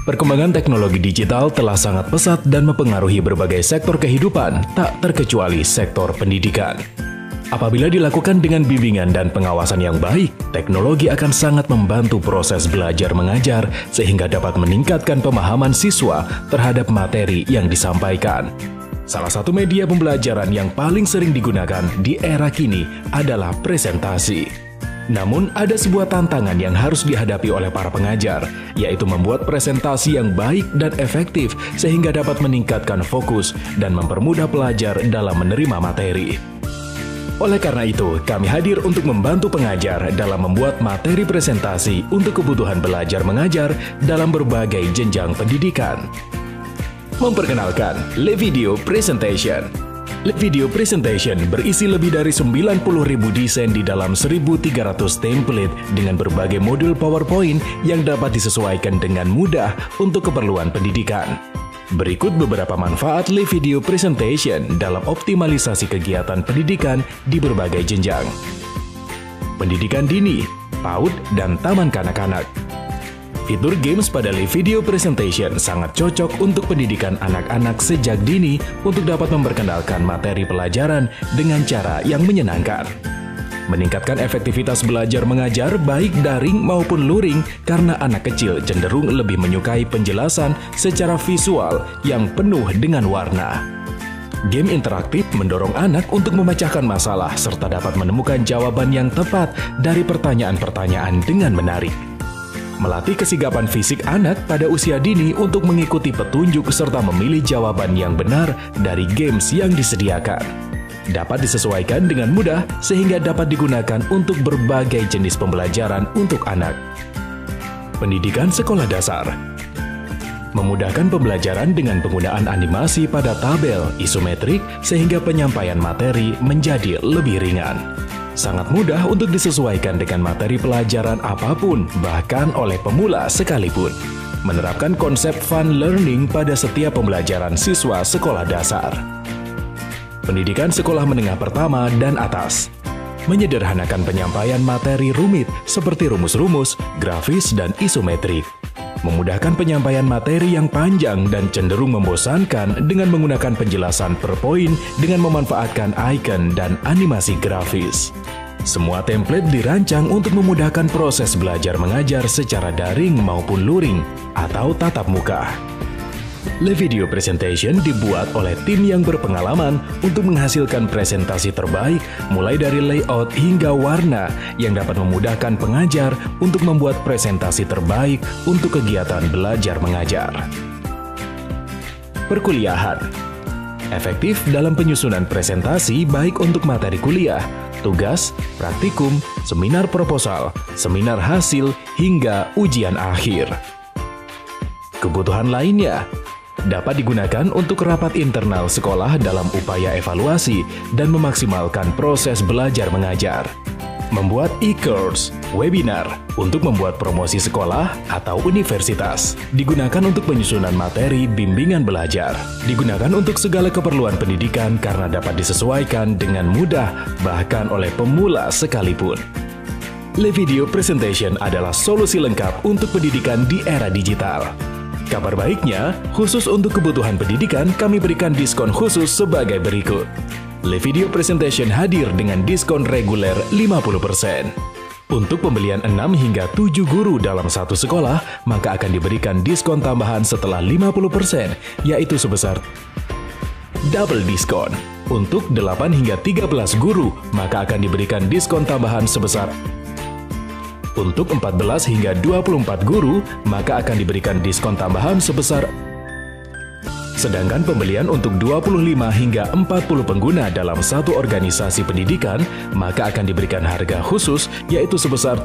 Perkembangan teknologi digital telah sangat pesat dan mempengaruhi berbagai sektor kehidupan, tak terkecuali sektor pendidikan. Apabila dilakukan dengan bimbingan dan pengawasan yang baik, teknologi akan sangat membantu proses belajar mengajar sehingga dapat meningkatkan pemahaman siswa terhadap materi yang disampaikan. Salah satu media pembelajaran yang paling sering digunakan di era kini adalah presentasi. Namun, ada sebuah tantangan yang harus dihadapi oleh para pengajar, yaitu membuat presentasi yang baik dan efektif sehingga dapat meningkatkan fokus dan mempermudah pelajar dalam menerima materi. Oleh karena itu, kami hadir untuk membantu pengajar dalam membuat materi presentasi untuk kebutuhan belajar mengajar dalam berbagai jenjang pendidikan. Memperkenalkan LeVideo Presentation. LeVideo Presentation berisi lebih dari 90.000 desain di dalam 1.300 template dengan berbagai modul PowerPoint yang dapat disesuaikan dengan mudah untuk keperluan pendidikan. Berikut beberapa manfaat LeVideo Presentation dalam optimalisasi kegiatan pendidikan di berbagai jenjang. Pendidikan dini, PAUD, dan taman kanak-kanak. Fitur games pada LeVideo Presentation sangat cocok untuk pendidikan anak-anak sejak dini untuk dapat memperkenalkan materi pelajaran dengan cara yang menyenangkan. Meningkatkan efektivitas belajar mengajar baik daring maupun luring karena anak kecil cenderung lebih menyukai penjelasan secara visual yang penuh dengan warna. Game interaktif mendorong anak untuk memecahkan masalah serta dapat menemukan jawaban yang tepat dari pertanyaan-pertanyaan dengan menarik. Melatih kesigapan fisik anak pada usia dini untuk mengikuti petunjuk serta memilih jawaban yang benar dari games yang disediakan. Dapat disesuaikan dengan mudah sehingga dapat digunakan untuk berbagai jenis pembelajaran untuk anak. Pendidikan sekolah dasar. Memudahkan pembelajaran dengan penggunaan animasi pada tabel isometrik sehingga penyampaian materi menjadi lebih ringan. Sangat mudah untuk disesuaikan dengan materi pelajaran apapun, bahkan oleh pemula sekalipun. Menerapkan konsep fun learning pada setiap pembelajaran siswa sekolah dasar. Pendidikan sekolah menengah pertama dan atas. Menyederhanakan penyampaian materi rumit seperti rumus-rumus, grafis, dan isometrik. Memudahkan penyampaian materi yang panjang dan cenderung membosankan dengan menggunakan penjelasan per poin dengan memanfaatkan icon dan animasi grafis. Semua template dirancang untuk memudahkan proses belajar mengajar secara daring maupun luring atau tatap muka. LeVideo Presentation dibuat oleh tim yang berpengalaman untuk menghasilkan presentasi terbaik mulai dari layout hingga warna yang dapat memudahkan pengajar untuk membuat presentasi terbaik untuk kegiatan belajar mengajar. Perkuliahan. Efektif dalam penyusunan presentasi baik untuk materi kuliah, tugas, praktikum, seminar proposal, seminar hasil, hingga ujian akhir. Kebutuhan lainnya dapat digunakan untuk rapat internal sekolah dalam upaya evaluasi dan memaksimalkan proses belajar mengajar. Membuat e-course, webinar, untuk membuat promosi sekolah atau universitas. Digunakan untuk penyusunan materi bimbingan belajar. Digunakan untuk segala keperluan pendidikan karena dapat disesuaikan dengan mudah bahkan oleh pemula sekalipun. LeVideo Presentation adalah solusi lengkap untuk pendidikan di era digital. Kabar baiknya, khusus untuk kebutuhan pendidikan, kami berikan diskon khusus sebagai berikut. LeVideo Presentation hadir dengan diskon reguler 50%. Untuk pembelian 6 hingga 7 guru dalam satu sekolah, maka akan diberikan diskon tambahan setelah 50%, yaitu sebesar double diskon. Untuk 8 hingga 13 guru, maka akan diberikan diskon tambahan sebesar. Untuk 14 hingga 24 guru, maka akan diberikan diskon tambahan sebesar. Sedangkan pembelian untuk 25 hingga 40 pengguna dalam satu organisasi pendidikan, maka akan diberikan harga khusus, yaitu sebesar.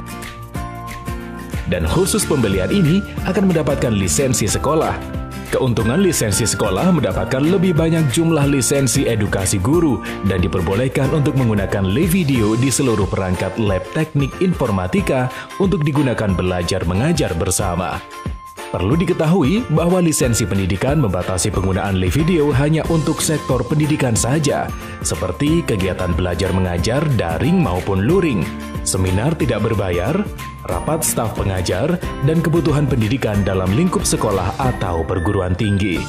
Dan khusus pembelian ini akan mendapatkan lisensi sekolah. Keuntungan lisensi sekolah mendapatkan lebih banyak jumlah lisensi edukasi guru dan diperbolehkan untuk menggunakan LeVideo di seluruh perangkat lab teknik informatika untuk digunakan belajar mengajar bersama. Perlu diketahui bahwa lisensi pendidikan membatasi penggunaan live video hanya untuk sektor pendidikan saja, seperti kegiatan belajar mengajar daring maupun luring, seminar tidak berbayar, rapat staf pengajar, dan kebutuhan pendidikan dalam lingkup sekolah atau perguruan tinggi.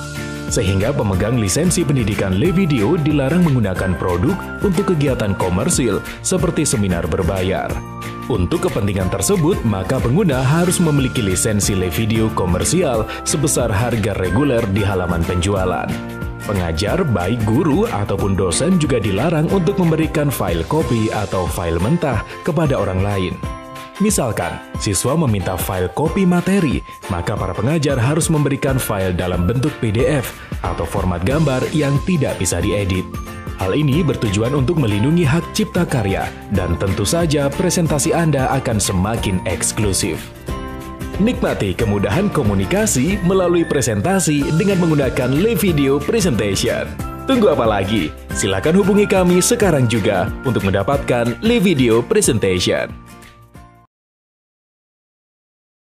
Sehingga pemegang lisensi pendidikan live video dilarang menggunakan produk untuk kegiatan komersil seperti seminar berbayar. Untuk kepentingan tersebut, maka pengguna harus memiliki lisensi live video komersial sebesar harga reguler di halaman penjualan. Pengajar, baik guru ataupun dosen juga dilarang untuk memberikan file copy atau file mentah kepada orang lain. Misalkan, siswa meminta file copy materi, maka para pengajar harus memberikan file dalam bentuk PDF atau format gambar yang tidak bisa diedit. Hal ini bertujuan untuk melindungi hak cipta karya, dan tentu saja presentasi Anda akan semakin eksklusif. Nikmati kemudahan komunikasi melalui presentasi dengan menggunakan live video presentation. Tunggu apa lagi? Silakan hubungi kami sekarang juga untuk mendapatkan live video presentation.